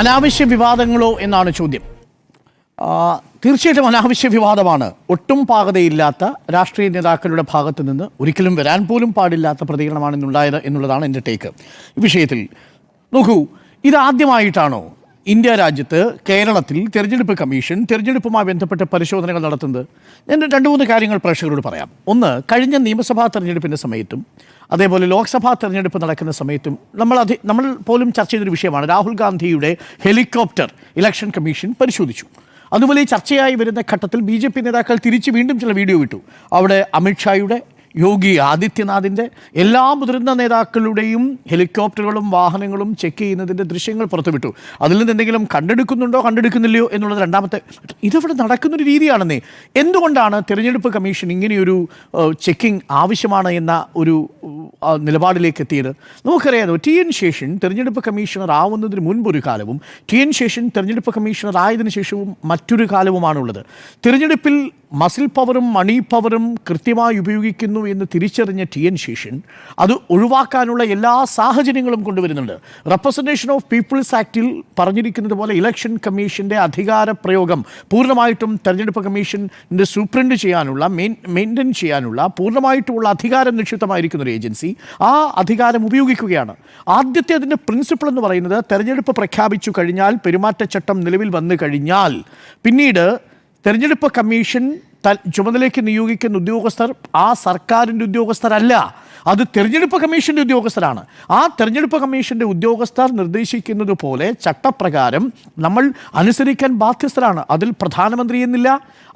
അനാവശ്യ വിവാദങ്ങളോ എന്നാണ് ചോദ്യം. തീർച്ചയായിട്ടും അനാവശ്യ വിവാദമാണ്. ഒട്ടും പാകതയില്ലാത്ത രാഷ്ട്രീയ നേതാക്കളുടെ ഭാഗത്തു നിന്ന് ഒരിക്കലും വരാൻ പോലും പാടില്ലാത്ത പ്രതികരണമാണ് ഇന്നുണ്ടായത് എന്നുള്ളതാണ് എൻ്റെ ടേക്ക് ഈ വിഷയത്തിൽ. നോക്കൂ, ഇതാദ്യമായിട്ടാണോ ഇന്ത്യ രാജ്യത്ത് കേരളത്തിൽ തെരഞ്ഞെടുപ്പ് കമ്മീഷൻ തെരഞ്ഞെടുപ്പുമായി ബന്ധപ്പെട്ട് പരിശോധനകൾ നടത്തുന്നത്? ഞാൻ 2-3 കാര്യങ്ങൾ പ്രേക്ഷകരോട് പറയാം. ഒന്ന്, കഴിഞ്ഞ നിയമസഭാ തെരഞ്ഞെടുപ്പിൻ്റെ സമയത്തും അതേപോലെ ലോക്സഭാ തെരഞ്ഞെടുപ്പ് നടക്കുന്ന സമയത്തും നമ്മൾ പോലും ചർച്ച ചെയ്തൊരു വിഷയമാണ്. രാഹുൽ ഗാന്ധിയുടെ ഹെലികോപ്റ്റർ ഇലക്ഷൻ കമ്മീഷൻ പരിശോധിച്ചു. അതുപോലെ ചർച്ചയായി വരുന്ന ഘട്ടത്തിൽ BJP നേതാക്കൾ തിരിച്ച് വീണ്ടും ചില വീഡിയോ വിട്ടു. അവിടെ അമിത്ഷായുടെ, യോഗി ആദിത്യനാഥിൻ്റെ, എല്ലാ മുതിർന്ന നേതാക്കളുടെയും ഹെലികോപ്റ്ററുകളും വാഹനങ്ങളും ചെക്ക് ചെയ്യുന്നതിൻ്റെ ദൃശ്യങ്ങൾ പുറത്തുവിട്ടു. അതിൽ നിന്ന് എന്തെങ്കിലും കണ്ടെടുക്കുന്നില്ലയോ എന്നുള്ളത് രണ്ടാമത്തെ. ഇതിവിടെ നടക്കുന്നൊരു രീതിയാണെന്നേ. എന്തുകൊണ്ടാണ് തിരഞ്ഞെടുപ്പ് കമ്മീഷൻ ഇങ്ങനെയൊരു ചെക്കിംഗ് ആവശ്യമാണ് എന്ന ഒരു നിലപാടിലേക്ക് എത്തിയത്? നമുക്കറിയാമോ, TN ശേഷൻ തിരഞ്ഞെടുപ്പ് കമ്മീഷണർ ആവുന്നതിന് മുൻപൊരു കാലവും TN ശേഷൻ തിരഞ്ഞെടുപ്പ് കമ്മീഷണർ ആയതിനു ശേഷവും മറ്റൊരു കാലവുമാണുള്ളത്. തിരഞ്ഞെടുപ്പിൽ മസിൽ പവറും മണി പവറും കൃത്യമായി ഉപയോഗിക്കുന്നു എന്ന് തിരിച്ചറിഞ്ഞ TN ശേഷൻ അത് ഒഴിവാക്കാനുള്ള എല്ലാ സാഹചര്യങ്ങളും കൊണ്ടുവരുന്നുണ്ട്. റെപ്രസെൻറ്റേഷൻ ഓഫ് പീപ്പിൾസ് ആക്റ്റിൽ പറഞ്ഞിരിക്കുന്നത് പോലെ ഇലക്ഷൻ കമ്മീഷൻ്റെ അധികാര പ്രയോഗം പൂർണ്ണമായിട്ടും തെരഞ്ഞെടുപ്പ് കമ്മീഷൻ്റെ സൂപ്രണ്ട് ചെയ്യാനുള്ള, മെയിൻറ്റെയിൻ ചെയ്യാനുള്ള പൂർണ്ണമായിട്ടുമുള്ള അധികാരം നിക്ഷിപ്തമായിരിക്കുന്ന ഒരു ഏജൻസി ആ അധികാരം ഉപയോഗിക്കുകയാണ്. ആദ്യത്തെ അതിൻ്റെ പ്രിൻസിപ്പിൾ എന്ന് പറയുന്നത്, തെരഞ്ഞെടുപ്പ് പ്രഖ്യാപിച്ചു കഴിഞ്ഞാൽ, പെരുമാറ്റച്ചട്ടം നിലവിൽ വന്നു കഴിഞ്ഞാൽ പിന്നീട് തെരഞ്ഞെടുപ്പ് കമ്മീഷൻ ചുമതലയ്ക്ക് നിയോഗിക്കുന്ന ഉദ്യോഗസ്ഥർ ആ സർക്കാരിൻ്റെ ഉദ്യോഗസ്ഥരല്ല, അത് തെരഞ്ഞെടുപ്പ് കമ്മീഷൻ്റെ ഉദ്യോഗസ്ഥരാണ്. ആ തെരഞ്ഞെടുപ്പ് കമ്മീഷൻ്റെ ഉദ്യോഗസ്ഥർ നിർദ്ദേശിക്കുന്നത് പോലെ ചട്ടപ്രകാരം നമ്മൾ അനുസരിക്കാൻ ബാധ്യസ്ഥരാണ്. അതിൽ പ്രധാനമന്ത്രി എന്നില്ല,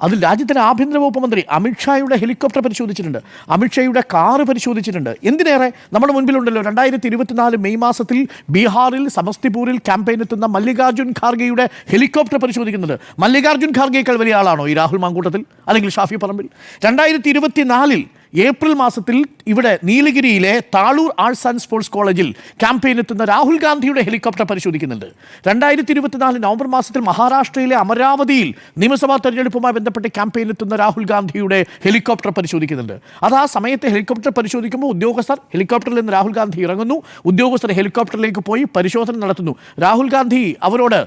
അതിൽ രാജ്യത്തിൻ്റെ ആഭ്യന്തര വകുപ്പ് മന്ത്രി അമിത്ഷായുടെ ഹെലികോപ്റ്റർ പരിശോധിച്ചിട്ടുണ്ട്, അമിത്ഷായുടെ കാറ് പരിശോധിച്ചിട്ടുണ്ട്. എന്തിനേറെ, നമ്മുടെ മുൻപിലുണ്ടല്ലോ 2024 മെയ് മാസത്തിൽ ബീഹാറിൽ സമസ്തിപൂരിൽ ക്യാമ്പയിൻ എത്തുന്ന മല്ലികാർജ്ജുൻ ഖാർഗെയുടെ ഹെലികോപ്റ്റർ പരിശോധിക്കുന്നത്. മല്ലികാർജ്ജുൻ ഖാർഗെയേക്കാൾ വലിയ ആളാണോ ഈ രാഹുൽ മാങ്കൂട്ടത്തിൽ അല്ലെങ്കിൽ ഷാഫി പറമ്പിൽ? 2024 ഏപ്രിൽ മാസത്തിൽ ഇവിടെ നീലഗിരിയിലെ താളൂർ ആർട്സ് ആൻഡ് സ്പോർട്സ് കോളേജിൽ ക്യാമ്പയിൻ എത്തുന്ന രാഹുൽ ഗാന്ധിയുടെ ഹെലികോപ്റ്റർ പരിശോധിക്കുന്നുണ്ട്. 2024 നവംബർ മാസത്തിൽ മഹാരാഷ്ട്രയിലെ അമരാവതിയിൽ നിയമസഭാ തെരഞ്ഞെടുപ്പുമായി ബന്ധപ്പെട്ട് ക്യാമ്പയിൻ എത്തുന്ന രാഹുൽ ഗാന്ധിയുടെ ഹെലികോപ്റ്റർ പരിശോധിക്കുന്നുണ്ട്. അത് ആ സമയത്ത് ഹെലികോപ്റ്റർ പരിശോധിക്കുമ്പോൾ ഉദ്യോഗസ്ഥർ ഹെലികോപ്റ്ററിൽ നിന്ന് രാഹുൽ ഗാന്ധി ഇറങ്ങുന്നു, ഉദ്യോഗസ്ഥർ ഹെലികോപ്റ്ററിലേക്ക് പോയി പരിശോധന നടത്തുന്നു. രാഹുൽ ഗാന്ധി അവരോട്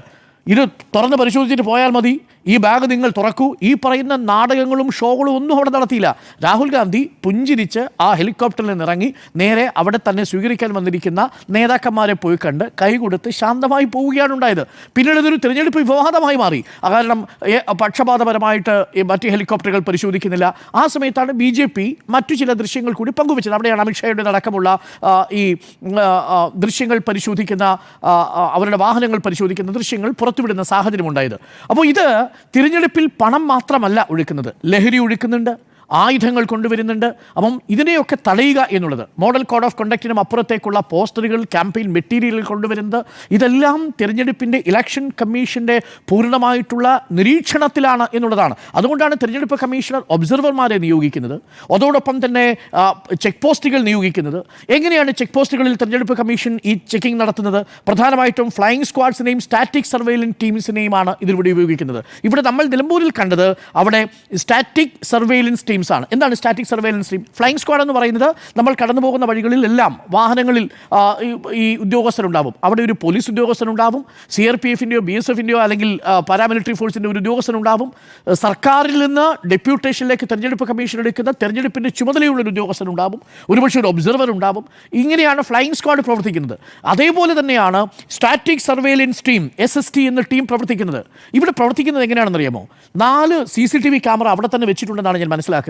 ഇത് തുറന്ന് പരിശോധിച്ചിട്ട് പോയാൽ മതി, ഈ ബാഗ് നിങ്ങൾ തുറക്കൂ, ഈ പറയുന്ന നാടകങ്ങളും ഷോകളും ഒന്നും അവിടെ നടത്തിയില്ല. രാഹുൽ ഗാന്ധി പുഞ്ചിരിച്ച് ആ ഹെലികോപ്റ്ററിൽ നിന്നിറങ്ങി നേരെ അവിടെ തന്നെ സ്വീകരിക്കാൻ വന്നിരിക്കുന്ന നേതാക്കന്മാരെ പോയി കണ്ട് കൈ കൊടുത്ത് ശാന്തമായി പോവുകയാണ് ഉണ്ടായത്. പിന്നീട് ഇതൊരു തിരഞ്ഞെടുപ്പ് വിവാദമായി മാറി. കാരണം പക്ഷപാതപരമായിട്ട് മറ്റ് ഹെലികോപ്റ്ററുകൾ പരിശോധിക്കുന്നില്ല. ആ സമയത്താണ് BJP മറ്റു ചില ദൃശ്യങ്ങൾ കൂടി പങ്കുവച്ചത്. അവിടെയാണ് അമിത്ഷായുടെ അടക്കമുള്ള ഈ ദൃശ്യങ്ങൾ പരിശോധിക്കുന്ന, അവരുടെ വാഹനങ്ങൾ പരിശോധിക്കുന്ന ദൃശ്യങ്ങൾ പുറത്തുവിടുന്ന സാഹചര്യം ഉണ്ടായത്. അപ്പോൾ ഇത് തിരഞ്ഞെടുപ്പിൽ പണം മാത്രമല്ല ഒഴുക്കുന്നത്, ലഹരി ഒഴുക്കുന്നുണ്ട്, ആയുധങ്ങൾ കൊണ്ടുവരുന്നുണ്ട്. അപ്പം ഇതിനെയൊക്കെ തടയുക എന്നുള്ളത്, മോഡൽ കോഡ് ഓഫ് കണ്ടക്റ്റിനും അപ്പുറത്തേക്കുള്ള പോസ്റ്ററുകൾ, ക്യാമ്പയിൻ മെറ്റീരിയലുകൾ കൊണ്ടുവരുന്നത്, ഇതെല്ലാം തിരഞ്ഞെടുപ്പിൻ്റെ ഇലക്ഷൻ കമ്മീഷൻ്റെ പൂർണ്ണമായിട്ടുള്ള നിരീക്ഷണത്തിലാണ് എന്നുള്ളതാണ്. അതുകൊണ്ടാണ് തിരഞ്ഞെടുപ്പ് കമ്മീഷണർ ഒബ്സർവർമാരെ നിയോഗിക്കുന്നത്, അതോടൊപ്പം തന്നെ ചെക്ക് പോസ്റ്റുകൾ നിയോഗിക്കുന്നത്. എങ്ങനെയാണ് ചെക്ക് പോസ്റ്റുകളിൽ തിരഞ്ഞെടുപ്പ് കമ്മീഷൻ ഈ ചെക്കിംഗ് നടത്തുന്നത്? പ്രധാനമായിട്ടും ഫ്ലൈയിങ് സ്ക്വാഡ്സിനെയും സ്റ്റാറ്റിക് സർവൈലൻസ് ടീംസിനെയുമാണ് ഇതിലൂടെ ഉപയോഗിക്കുന്നത്. ഇവിടെ നമ്മൾ നിലമ്പൂരിൽ കണ്ടത് അവിടെ സ്റ്റാറ്റിക് സർവൈലൻസ് ടീം ആണ്. എന്താണ് static surveillance team? Flying squad എന്ന് പറയുന്നത്, നമ്മൾ കടന്നു പോകുന്ന വഴികളിലെല്ലാം വാഹനങ്ങളിൽ ഈ ഉദ്യോഗസ്ഥരുണ്ടാവും. അവിടെ ഒരു പോലീസ് ഉദ്യോഗസ്ഥനുണ്ടാവും, CRPFൻ്റെയോ BSFൻ്റെയോ അല്ലെങ്കിൽ പാരാമിലിറ്ററി ഫോഴ്സിൻ്റെ ഒരു ഉദ്യോഗസ്ഥനുണ്ടാവും. സർക്കാരിൽ നിന്ന് ഡെപ്യൂട്ടേഷനിലേക്ക് തെരഞ്ഞെടുപ്പ് കമ്മീഷൻ എടുക്കുന്ന തെരഞ്ഞെടുപ്പിൻ്റെ ചുമതലയുള്ളൊരു ഉദ്യോഗസ്ഥനുണ്ടാവും, ഒരുപക്ഷെ ഒരു ഒബ്സർവർ ഉണ്ടാവും. ഇങ്ങനെയാണ് ഫ്ലൈയിങ് സ്ക്വാഡ് പ്രവർത്തിക്കുന്നത്. അതേപോലെ തന്നെയാണ് സ്റ്റാറ്റിക് സർവൈലൻസ് ടീം, SST എന്ന ടീം പ്രവർത്തിക്കുന്നത്. ഇവിടെ പ്രവർത്തിക്കുന്നത് എങ്ങനെയാണെന്നറിയാമോ? 4 CCTV ക്യാമറ അവിടെ തന്നെ വെച്ചിട്ടുണ്ടെന്നാണ് ഞാൻ മനസ്സിലാക്കുന്നത്.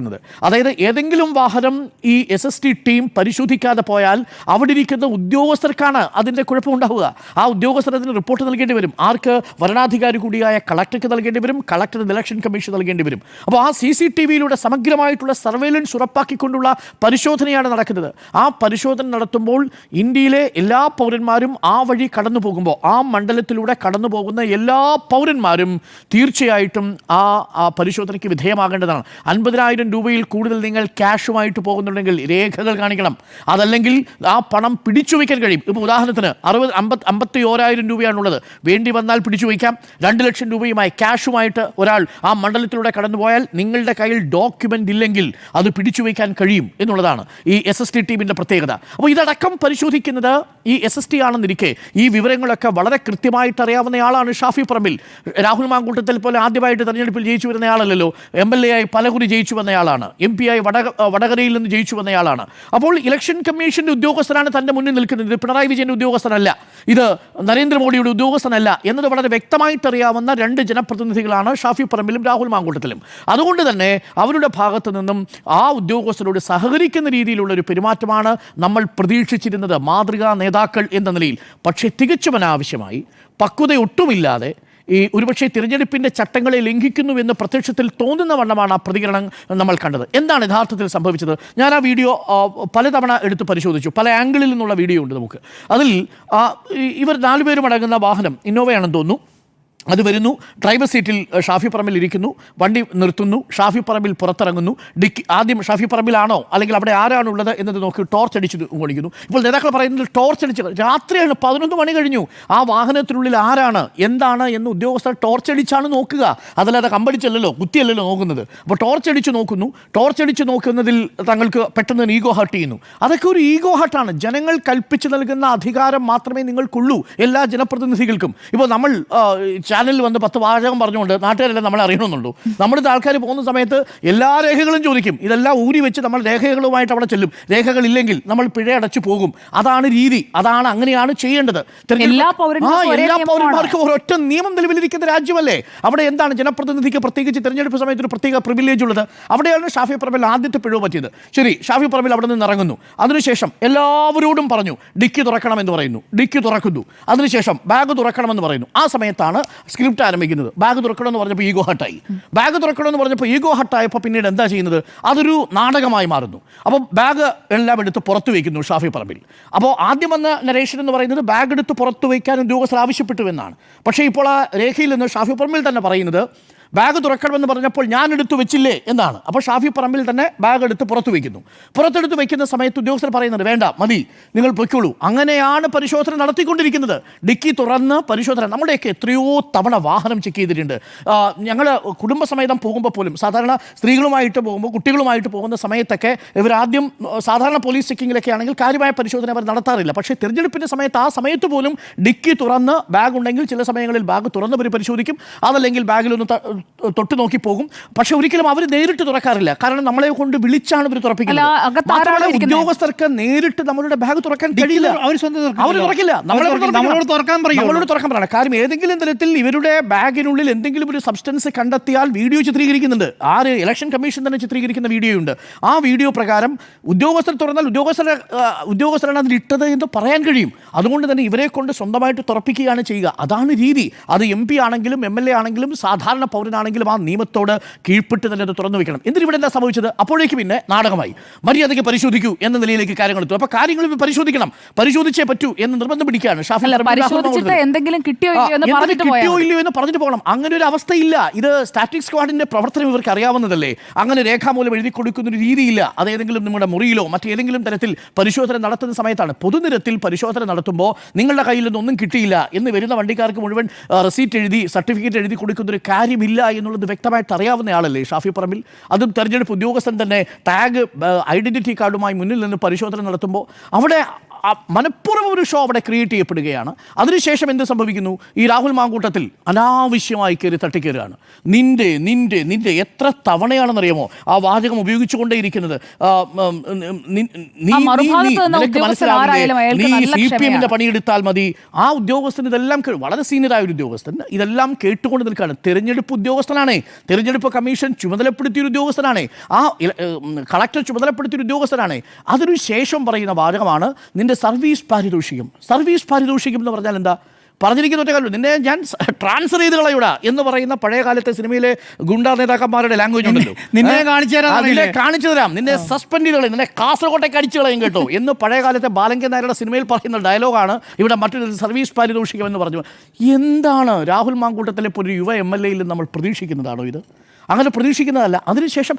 അതായത് ഏതെങ്കിലും വാഹനം ഈ SST ടീം പരിശോധിക്കാതെ പോയാൽ അവിടെ ഇരിക്കുന്ന ഉദ്യോഗസ്ഥർക്കാണ് അതിൻ്റെ കുഴപ്പമുണ്ടാവുക. ആ ഉദ്യോഗസ്ഥർ അതിന് റിപ്പോർട്ട് നൽകേണ്ടി വരും. ആർക്ക്? വരണാധികാരി കൂടിയായ കളക്ടർക്ക് നൽകേണ്ടി വരും, കളക്ടർ ഇലക്ഷൻ കമ്മീഷൻ നൽകേണ്ടി വരും. അപ്പോൾ ആ CCTVയിലൂടെ സമഗ്രമായിട്ടുള്ള സർവൈലൻസ് ഉറപ്പാക്കിക്കൊണ്ടുള്ള പരിശോധനയാണ് നടക്കുന്നത്. ആ പരിശോധന നടത്തുമ്പോൾ ഇന്ത്യയിലെ എല്ലാ പൗരന്മാരും ആ വഴി കടന്നു പോകുമ്പോൾ, ആ മണ്ഡലത്തിലൂടെ കടന്നു പോകുന്ന എല്ലാ പൗരന്മാരും തീർച്ചയായിട്ടും ആ പരിശോധനയ്ക്ക് വിധേയമാകേണ്ടതാണ്. 50,000 രൂപയിൽ കൂടുതൽ നിങ്ങൾ ക്യാഷുമായിട്ട് പോകുന്നുണ്ടെങ്കിൽ രേഖകൾ കാണിക്കണം. അതല്ലെങ്കിൽ ആ പണം പിടിച്ചു വയ്ക്കാൻ കഴിയും. ഇപ്പോൾ ഉദാഹരണത്തിന് 51,000 രൂപയാണുള്ളത്. വേണ്ടി വന്നാൽ പിടിച്ചു വയ്ക്കാം. 2 ലക്ഷം രൂപയുമായി ക്യാഷുമായിട്ട് ഒരാൾ ആ മണ്ഡലത്തിലൂടെ കടന്നുപോയാൽ നിങ്ങളുടെ കയ്യിൽ ഡോക്യുമെൻ്റ് ഇല്ലെങ്കിൽ അത് പിടിച്ചു വയ്ക്കാൻ കഴിയും എന്നുള്ളതാണ് ഈ SST ടീമിൻ്റെ പ്രത്യേകത. അപ്പോൾ ഇതടക്കം പരിശോധിക്കുന്നത് ഈ SST ആണെന്നിരിക്കെ ഈ വിവരങ്ങളൊക്കെ വളരെ കൃത്യമായിട്ട് അറിയാവുന്നയാളാണ് ഷാഫി പറമ്പിൽ. രാഹുൽ മാങ്കൂട്ടത്തിൽ പോലെ ആദ്യമായിട്ട് തെരഞ്ഞെടുപ്പിൽ ജയിച്ചു വരുന്നയാളല്ലല്ലോ. MLA ആയി പലകുറി ജയിച്ചു വന്നയാളാണ്. MP ആയി വടകരയിൽ നിന്ന് ജയിച്ചു വന്നയാളാണ്. അപ്പോൾ ഇലക്ഷൻ കമ്മീഷൻ്റെ ഉദ്യോഗസ്ഥരാണ് തൻ്റെ മുന്നിൽ നിൽക്കുന്നത്. ഇത് പിണറായി വിജയൻ്റെ ഉദ്യോഗസ്ഥനല്ല, ഇത് നരേന്ദ്രമോദിയുടെ ഉദ്യോഗസ്ഥനല്ല എന്നത് വളരെ വ്യക്തമായിട്ടറിയാവുന്ന 2 ജനപ്രതിനിധികളാണ് ഷാഫി പറമ്പിലും രാഹുൽ മാങ്കൂട്ടത്തിലും. അതുകൊണ്ട് തന്നെ അവരുടെ ഭാഗത്തു നിന്നും ആ ഉദ്യോഗസ്ഥരോട് സഹകരിക്കുന്ന രീതിയിലുള്ള ഒരു പെരുമാറ്റമാണ് നമ്മൾ പ്രതീക്ഷിച്ചിരുന്നത് മാതൃകാ നേതാക്കൾ എന്ന നിലയിൽ. പക്ഷേ തികച്ചും അനാവശ്യമായി പക്വതയൊട്ടുമില്ലാതെ ഒരുപക്ഷെ തിരഞ്ഞെടുപ്പിൻ്റെ ചട്ടങ്ങളെ ലംഘിക്കുന്നുവെന്ന് പ്രത്യക്ഷത്തിൽ തോന്നുന്ന വണ്ണമാണ് ആ പ്രതികരണം നമ്മൾ കണ്ടത്. എന്താണ് യഥാർത്ഥത്തിൽ സംഭവിച്ചത്? ഞാൻ ആ വീഡിയോ പലതവണ എടുത്ത് പരിശോധിച്ചു. പല ആംഗിളിൽ നിന്നുള്ള വീഡിയോ ഉണ്ട് നമുക്ക്. അതിൽ ഇവർ 4 പേരും അടങ്ങുന്ന വാഹനം ഇന്നോവയാണെന്ന് തോന്നുന്നു. അത് വരുന്നു, ഡ്രൈവർ സീറ്റിൽ ഷാഫി പറമ്പിൽ ഇരിക്കുന്നു, വണ്ടി നിർത്തുന്നു, ഷാഫി പറമ്പിൽ പുറത്തിറങ്ങുന്നു. ആദ്യം ഷാഫി പറമ്പിലാണോ അല്ലെങ്കിൽ അവിടെ ആരാണുള്ളത് എന്നത് നോക്കി ടോർച്ച് അടിച്ച് ഓടിക്കുന്നു. ഇപ്പോൾ നേതാക്കൾ പറയുന്നത് ടോർച്ച് അടിച്ച്, രാത്രിയാണ്, 11 മണി കഴിഞ്ഞു. ആ വാഹനത്തിനുള്ളിൽ ആരാണ് എന്താണ് എന്ന് ഉദ്യോഗസ്ഥർ ടോർച്ച് അടിച്ചാണ് നോക്കുക. അതല്ലാതെ കമ്പടിച്ചല്ലോ കുത്തിയല്ലല്ലോ നോക്കുന്നത്. അപ്പോൾ ടോർച്ച് അടിച്ച് നോക്കുന്നു. ടോർച്ച് അടിച്ച് നോക്കുന്നതിൽ തങ്ങൾക്ക് പെട്ടെന്ന് ഈഗോ ഹർട്ട് ചെയ്യുന്നു. അതൊക്കെ ഒരു ഈഗോ ഹർട്ടാണ്. ജനങ്ങൾ കൽപ്പിച്ച് നൽകുന്ന അധികാരം മാത്രമേ നിങ്ങൾക്കുള്ളൂ, എല്ലാ ജനപ്രതിനിധികൾക്കും. ഇപ്പോൾ നമ്മൾ ചാനലിൽ വന്ന് 10 വാചകം പറഞ്ഞുകൊണ്ട് നാട്ടുകാരെല്ലാം നമ്മളെ അറിയണമെന്നുണ്ടോ? നമ്മുടെ ആൾക്കാർ പോകുന്ന സമയത്ത് എല്ലാ രേഖകളും ചോദിക്കും. ഇതെല്ലാം ഊരി വെച്ച് നമ്മൾ രേഖകളുമായിട്ട് അവിടെ ചെല്ലും. രേഖകളില്ലെങ്കിൽ നമ്മൾ പിഴ അടച്ചു പോകും. അതാണ് രീതി, അങ്ങനെയാണ് ചെയ്യേണ്ടത്. എല്ലാ പൗരന്മാർക്കും ഒരൊറ്റ നിയമം നിലവിലിരിക്കുന്ന രാജ്യമല്ലേ. അവിടെ എന്താണ് ജനപ്രതിനിധിക്ക് പ്രത്യേകിച്ച് തിരഞ്ഞെടുപ്പ് സമയത്ത് ഒരു പ്രത്യേക പ്രിവിലേജ് ഉള്ളത്? അവിടെയാണ് ഷാഫി പറമ്പിൽ ആദ്യത്തെ പിഴവ് പറ്റിയത്. ശരി, ഷാഫി പറമ്പിൽ അവിടെ നിന്ന് ഇറങ്ങുന്നു. അതിനുശേഷം എല്ലാവരോടും പറഞ്ഞു ഡിക്കി തുറക്കണമെന്ന് പറയുന്നു. ഡിക്കി തുറക്കുന്നു. അതിനുശേഷം ബാഗ് തുറക്കണമെന്ന് പറയുന്നു. ആ സമയത്താണ് സ്ക്രിപ്റ്റ് ആരംഭിക്കുന്നത്. ബാഗ് തുറക്കണമെന്ന് പറഞ്ഞപ്പോൾ ഈഗോ ഹട്ടായി. ബാഗ് തുറക്കണമെന്ന് പറഞ്ഞപ്പോൾ ഈഗോ ഹട്ടായപ്പോൾ പിന്നീട് എന്താ ചെയ്യുന്നത്? അതൊരു നാടകമായി മാറുന്നു. അപ്പോൾ ബാഗ് എല്ലാം എടുത്ത് പുറത്തു വയ്ക്കുന്നു ഷാഫി പറമ്പിൽ. അപ്പോൾ ആദ്യം വന്ന നരേഷൻ എന്ന് പറയുന്നത് ബാഗ് എടുത്ത് പുറത്തു വയ്ക്കാൻ ഉദ്യോഗസ്ഥർ ആവശ്യപ്പെട്ടു എന്നാണ്. പക്ഷേ ഇപ്പോൾ ആ രേഖയിൽ നിന്ന് ഷാഫി പറമ്പിൽ തന്നെ പറയുന്നത് ബാഗ് തുറക്കണമെന്ന് പറഞ്ഞപ്പോൾ ഞാൻ എടുത്തു വെച്ചില്ലേ എന്നാണ്. അപ്പോൾ ഷാഫി പറമ്പിൽ തന്നെ ബാഗ് എടുത്ത് പുറത്തു വയ്ക്കുന്നു. പുറത്തെടുത്ത് വയ്ക്കുന്ന സമയത്ത് ഉദ്യോഗസ്ഥർ പറയുന്നത് വേണ്ട, മതി, നിങ്ങൾ പൊയ്ക്കോളൂ. അങ്ങനെയാണ് പരിശോധന നടത്തിക്കൊണ്ടിരിക്കുന്നത്. ഡിക്കി തുറന്ന് പരിശോധന. നമ്മുടെയൊക്കെ എത്രയോ തവണ വാഹനം ചെക്ക് ചെയ്തിട്ടുണ്ട്. ഞങ്ങൾ കുടുംബസമേതം പോകുമ്പോൾ പോലും, സാധാരണ സ്ത്രീകളുമായിട്ട് പോകുമ്പോൾ, കുട്ടികളുമായിട്ട് പോകുന്ന സമയത്തൊക്കെ ഇവരാദ്യം സാധാരണ പോലീസ് ചെക്കിങ്ങിലൊക്കെ ആണെങ്കിൽ കാര്യമായ പരിശോധന അവർ നടത്താറില്ല. പക്ഷേ തിരഞ്ഞെടുപ്പിൻ്റെ സമയത്ത് ആ സമയത്ത് പോലും ഡിക്കി തുറന്ന് ബാഗ് ഉണ്ടെങ്കിൽ ചില സമയങ്ങളിൽ ബാഗ് തുറന്ന് പരിശോധിക്കും. അതല്ലെങ്കിൽ ബാഗിലൊന്ന് തൊട്ട് നോക്കി പോകും. പക്ഷെ ഒരിക്കലും അവർ നേരിട്ട് തുറക്കാറില്ല. കാരണം നമ്മളെ കൊണ്ട് വിളിച്ചാണ് ഇവർ തുറപ്പിക്കുന്നത്. ഉദ്യോഗസ്ഥർക്ക് നേരിട്ട് നമ്മളുടെ ബാഗ് തുറക്കാൻ കഴിയില്ല. അവർ തുറക്കില്ല. നമ്മളോട് തുറക്കാൻ പറയണം. കാര്യം ഏതെങ്കിലും തരത്തിൽ ഇവരുടെ ബാഗിനുള്ളിൽ എന്തെങ്കിലും ഒരു സബ്സ്റ്റൻസ് കണ്ടെത്തിയാൽ വീഡിയോ ചിത്രീകരിക്കുന്നുണ്ട്. ഇലക്ഷൻ കമ്മീഷൻ തന്നെ ചിത്രീകരിക്കുന്ന വീഡിയോ ഉണ്ട്. ആ വീഡിയോ പ്രകാരം ഉദ്യോഗസ്ഥർ തുറന്നാൽ ഉദ്യോഗസ്ഥരാണ് അതിലിട്ടത് എന്ന് പറയാൻ കഴിയും. അതുകൊണ്ട് തന്നെ ഇവരെ കൊണ്ട് സ്വന്തമായിട്ട് തുറപ്പിക്കുകയാണ് ചെയ്യുക. അതാണ് രീതി. അത് MP ആണെങ്കിലും MLA ആണെങ്കിലും സാധാരണ പൗരനാണെങ്കിലും ആ നിയമത്തോട് കീഴ്പ്പെട്ട് തന്നെ അത് തുറന്നു വെക്കണം. എന്തിന് ഇവിടെ എന്താ സംഭവിച്ചത്? അപ്പോഴേക്ക് പിന്നെ നാടകമായി. മര്യാദയ്ക്ക് പരിശോധിക്കൂ എന്ന നിലയിലേക്ക് കാര്യങ്ങൾ എത്തും. അപ്പോൾ കാര്യങ്ങൾ പരിശോധിക്കണം, പരിശോധിച്ചേ പറ്റൂ എന്ന് നിർബന്ധം പിടിക്കുകയാണ്. എന്തെങ്കിലും കിട്ടിയോ ഇല്ലയോ എന്ന് പറഞ്ഞിട്ട് പോകണം. അങ്ങനെ ഒരു അവസ്ഥയില്ല. ഇത് സ്റ്റാറ്റിക് സ്ക്വാഡിന്റെ പ്രവർത്തനം ഇവർക്ക് അറിയാവുന്നതല്ലേ. അങ്ങനെ രേഖാമൂലം എഴുതി കൊടുക്കുന്ന ഒരു രീതിയില്ല. അതേതെങ്കിലും നിങ്ങളുടെ മുറിയിലോ മറ്റേതെങ്കിലും തരത്തിൽ പരിശോധന നടത്തുന്ന സമയത്താണ്. പൊതുനിരത്തിൽ പരിശോധന നടത്തുമ്പോൾ നിങ്ങളുടെ കയ്യിൽ നിന്നൊന്നും കിട്ടിയില്ല എന്ന് വരുന്ന വണ്ടിക്കാർക്ക് മുഴുവൻ റെസീറ്റ് എഴുതി സർട്ടിഫിക്കറ്റ് എഴുതി കൊടുക്കുന്ന ഒരു കാര്യമില്ല എന്നുള്ളത് വ്യക്തമായിട്ട് അറിയാവുന്ന ആളല്ലേ ഷാഫി പറമ്പിൽ. അതും തെരഞ്ഞെടുപ്പ് ഉദ്യോഗസ്ഥൻ തന്നെ ടാഗ് ഐഡന്റിറ്റി കാർഡുമായി മുന്നിൽ നിന്ന് പരിശോധന നടത്തുമ്പോൾ അവിടെ മനഃപൂർവ്വം ഒരു ഷോ അവിടെ ക്രിയേറ്റ് ചെയ്യപ്പെടുകയാണ്. അതിനുശേഷം എന്ത് സംഭവിക്കുന്നു? ഈ രാഹുൽ മാങ്കൂട്ടത്തിൽ അനാവശ്യമായി കയറി തട്ടിക്കയറുകയാണ്. നിന്റെ എത്ര തവണയാണെന്നറിയാമോ ആ വാചകം ഉപയോഗിച്ചുകൊണ്ടേയിരിക്കുന്നത്? CPM പണിയെടുത്താൽ മതി. ആ ഉദ്യോഗസ്ഥൻ ഇതെല്ലാം വളരെ സീനിയറായ ഒരു ഉദ്യോഗസ്ഥൻ ഇതെല്ലാം കേട്ടുകൊണ്ട് നിൽക്കുകയാണ്. തെരഞ്ഞെടുപ്പ് ഉദ്യോഗസ്ഥനാണ്, തെരഞ്ഞെടുപ്പ് കമ്മീഷൻ ചുമതലപ്പെടുത്തിയൊരു ഉദ്യോഗസ്ഥനാണ്, ആ കളക്ടർ ചുമതലപ്പെടുത്തിയൊരു ഉദ്യോഗസ്ഥനാണ്. അതിനുശേഷം പറയുന്ന വാചകമാണ് സർവീസ് പാരിതോഷികം എന്ന് പറഞ്ഞാൽ എന്താ? പറഞ്ഞിരിക്കുന്ന ഒറ്റ കാര്യം, നിന്നെ ഞാൻ ട്രാൻസ്ഫർ ചെയ്ത് കളയൂടാ എന്ന് പറയുന്ന പഴയ കാലത്തെ സിനിമയിലെ ഗുണ്ടാ നേതാക്കന്മാരുടെ ലാംഗ്വേജ് ഉണ്ടല്ലോ. നിന്നെ കാണിച്ചു തരാം, നിന്നെ സസ്പെൻഡ് ചെയ്ത് കളയും, നിന്നെ കാസർകോട്ടേക്ക് അടിച്ചു കളയും കേട്ടോ എന്ന് പഴയ കാലത്തെ ബാലങ്കൻ നായരുടെ സിനിമയിൽ പറയുന്ന ഡയലോഗാണ് ഇവിടെ മറ്റൊരു സർവീസ് പാരിതോഷികം എന്ന് പറഞ്ഞു. എന്താണ് രാഹുൽ മാങ്കൂട്ടത്തിലെ ഒരു യുവ MLA-യിൽ നമ്മൾ പ്രതീക്ഷിക്കുന്നതാണോ ഇത്? അങ്ങനെ പ്രതീക്ഷിക്കുന്നതല്ല. അതിനുശേഷം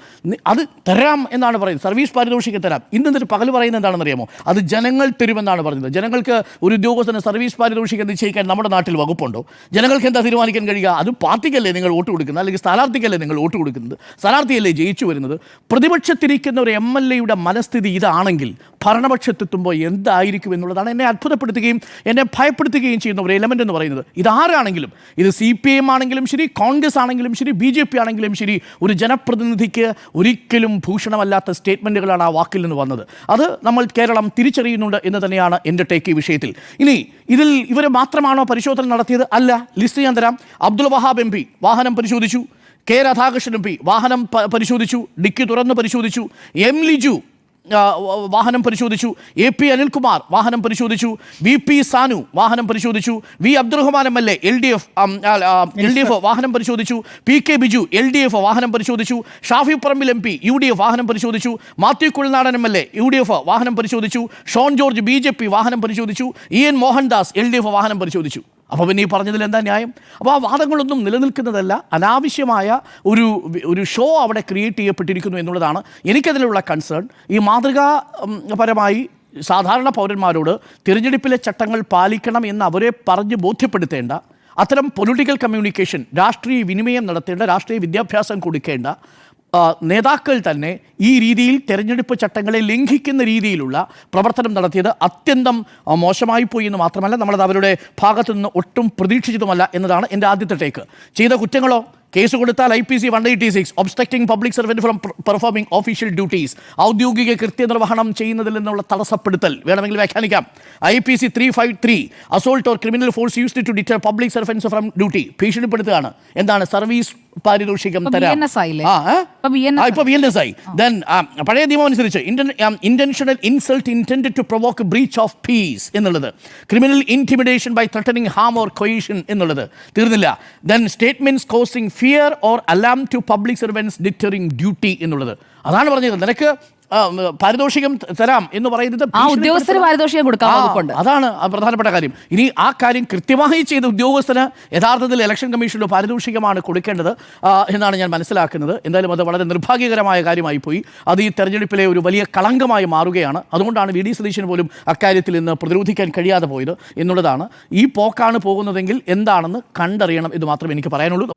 അത് തരാം എന്നാണ് പറയുന്നത്, സർവീസ് പാരിതോഷികം തരാം. ഇന്നിട്ട് പകൽ പറയുന്നത് എന്താണെന്ന് അറിയാമോ? അത് ജനങ്ങൾ തരുമെന്നാണ് പറഞ്ഞത്. ജനങ്ങൾക്ക് ഒരു ഉദ്യോഗസ്ഥന് സർവീസ് പാരിതോഷികം നിശ്ചയിക്കാൻ നമ്മുടെ നാട്ടിൽ വകുപ്പുണ്ടോ? ജനങ്ങൾക്ക് എന്താ തീരുമാനിക്കാൻ കഴിയുക? അത് പാർട്ടിക്കല്ലേ നിങ്ങൾ വോട്ട് കൊടുക്കുന്നത്, അല്ലെങ്കിൽ സ്ഥാനാർത്ഥിക്കല്ലേ നിങ്ങൾ വോട്ട് കൊടുക്കുന്നത്? സ്ഥാനാർത്ഥിയല്ലേ ജയിച്ചു വരുന്നത്? പ്രതിപക്ഷത്തിരിക്കുന്ന ഒരു MLA-യുടെ മനസ്ഥിതി ഇതാണെങ്കിൽ ഭരണപക്ഷത്തെത്തുമ്പോൾ എന്തായിരിക്കും എന്നുള്ളതാണ് എന്നെ അത്ഭുതപ്പെടുത്തുകയും എന്നെ ഭയപ്പെടുത്തുകയും ചെയ്യുന്ന ഒരു എലമെൻ്റ് എന്ന് പറയുന്നത്. ഇതാരാണെങ്കിലും, ഇത് CPM ആണെങ്കിലും ശരി, കോൺഗ്രസ് ആണെങ്കിലും ശരി, BJP ആണെങ്കിലും ശരി, ഒരു ജനപ്രതിനിധിക്ക് ഒരിക്കലും ഭൂഷണമല്ലാത്ത സ്റ്റേറ്റ്മെൻറ്റുകളാണ് ആ വാക്കിൽ നിന്ന് വന്നത്. അത് നമ്മൾ കേരളം തിരിച്ചറിയുന്നുണ്ട് എന്ന് തന്നെയാണ് എൻ്റെ ടേക്ക് ഈ വിഷയത്തിൽ. ഇനി ഇതിൽ ഇവർ മാത്രമാണോ പരിശോധന നടത്തിയത്? അല്ല. ലിസ്റ്റ് ഞാൻ തരാം. അബ്ദുൾ വഹാബ് MP വാഹനം പരിശോധിച്ചു. K. രാധാകൃഷ്ണൻ MP വാഹനം പരിശോധിച്ചു, ഡിക്കി തുറന്ന് പരിശോധിച്ചു. M. ലിജു വാഹനം പരിശോധിച്ചു. AP അനിൽകുമാർ വാഹനം പരിശോധിച്ചു. VP സാനു വാഹനം പരിശോധിച്ചു. V. അബ്ദുറഹ്മാൻ MLA LDF വാഹനം പരിശോധിച്ചു. PK ബിജു LDF വാഹനം പരിശോധിച്ചു. ഷാഫി പറമ്പിൽ MP UDF വാഹനം പരിശോധിച്ചു. മാത്യു കുഴൽനാടൻ MLA UDF വാഹനം പരിശോധിച്ചു. ഷോൺ ജോർജ് BJP വാഹനം പരിശോധിച്ചു. EN മോഹൻദാസ് LDF വാഹനം പരിശോധിച്ചു. അപ്പോൾ പിന്നെ ഈ പറഞ്ഞതിൽ എന്താ ന്യായം? അപ്പോൾ ആ വാദങ്ങളൊന്നും നിലനിൽക്കുന്നതല്ല, അനാവശ്യമായ ഒരു ഷോ അവിടെ ക്രിയേറ്റ് ചെയ്യപ്പെട്ടിരിക്കുന്നു എന്നുള്ളതാണ് എനിക്കതിലുള്ള കൺസേൺ. ഈ മാതൃകാപരമായി സാധാരണ പൗരന്മാരോട് തിരഞ്ഞെടുപ്പിലെ ചട്ടങ്ങൾ പാലിക്കണം എന്ന് അവരെ പറഞ്ഞ് ബോധ്യപ്പെടുത്തേണ്ട, അത്തരം പൊളിറ്റിക്കൽ കമ്മ്യൂണിക്കേഷൻ, രാഷ്ട്രീയ വിനിമയം നടത്തേണ്ട, രാഷ്ട്രീയ വിദ്യാഭ്യാസം കൊടുക്കേണ്ട നേതാക്കൾ തന്നെ ഈ രീതിയിൽ തെരഞ്ഞെടുപ്പ് ചട്ടങ്ങളെ ലംഘിക്കുന്ന രീതിയിലുള്ള പ്രവർത്തനം നടത്തിയത് അത്യന്തം മോശമായിപ്പോയി എന്ന് മാത്രമല്ല, നമ്മളത് അവരുടെ ഭാഗത്തു നിന്ന് ഒട്ടും പ്രതീക്ഷിച്ചതുമല്ല എന്നതാണ് എൻ്റെ ആദ്യത്തെ ടേക്ക്. ചെയ്ത കുറ്റങ്ങളോ? കേസ് കൊടുത്താൽ IPC 186 obstructing public servant from performing official duties, ഔദ്യോഗിക കൃത്യനിർവഹണം ചെയ്യുന്നതിൽ നിന്നുള്ള തടസ്സപ്പെടുത്തൽ വേണമെങ്കിൽ വ്യാഖ്യാനിക്കാം. IPC 353 assault or criminal force used to deter public servants from duty, ഭീഷണിപ്പെടുത്തുകയാണ്. എന്താണ്? സർവീസ് പാരിതോഷികം തരാം. ഇപ്പോൾ BNS ആയി. ദെൻ പഴയ നിയമം അനുസരിച്ച് intentional insult intended to provoke breach of peace എന്നുള്ളത്, criminal intimidation by threatening harm or coercion എന്നുള്ളത് തീർന്നില്ല. Then statements causing fear or alarm to public servants deterring duty എന്നുള്ളത്. അതാണ് പറഞ്ഞത്. നിനക്ക് പാരിതോഷികം തരാം എന്ന് പറയുന്നത് പാരിതോഷികം കൊടുക്കാം. അതാണ് പ്രധാനപ്പെട്ട കാര്യം. ഇനി ആ കാര്യം കൃത്യമായി ചെയ്ത ഉദ്യോഗസ്ഥന് യഥാർത്ഥത്തിൽ ഇലക്ഷൻ കമ്മീഷനിലോ പാരിതോഷികമാണ് കൊടുക്കേണ്ടത് എന്നാണ് ഞാൻ മനസ്സിലാക്കുന്നത്. എന്തായാലും അത് വളരെ നിർഭാഗ്യകരമായ കാര്യമായി പോയി. അത് ഈ തെരഞ്ഞെടുപ്പിലെ ഒരു വലിയ കളങ്കമായി മാറുകയാണ്. അതുകൊണ്ടാണ് VD സതീശന് പോലും അക്കാര്യത്തിൽ നിന്ന് പ്രതിരോധിക്കാൻ കഴിയാതെ പോയത് എന്നുള്ളതാണ്. ഈ പോക്കാണ് പോകുന്നതെങ്കിൽ എന്താണെന്ന് കണ്ടറിയണം എന്ന് മാത്രമേ എനിക്ക് പറയാനുള്ളൂ.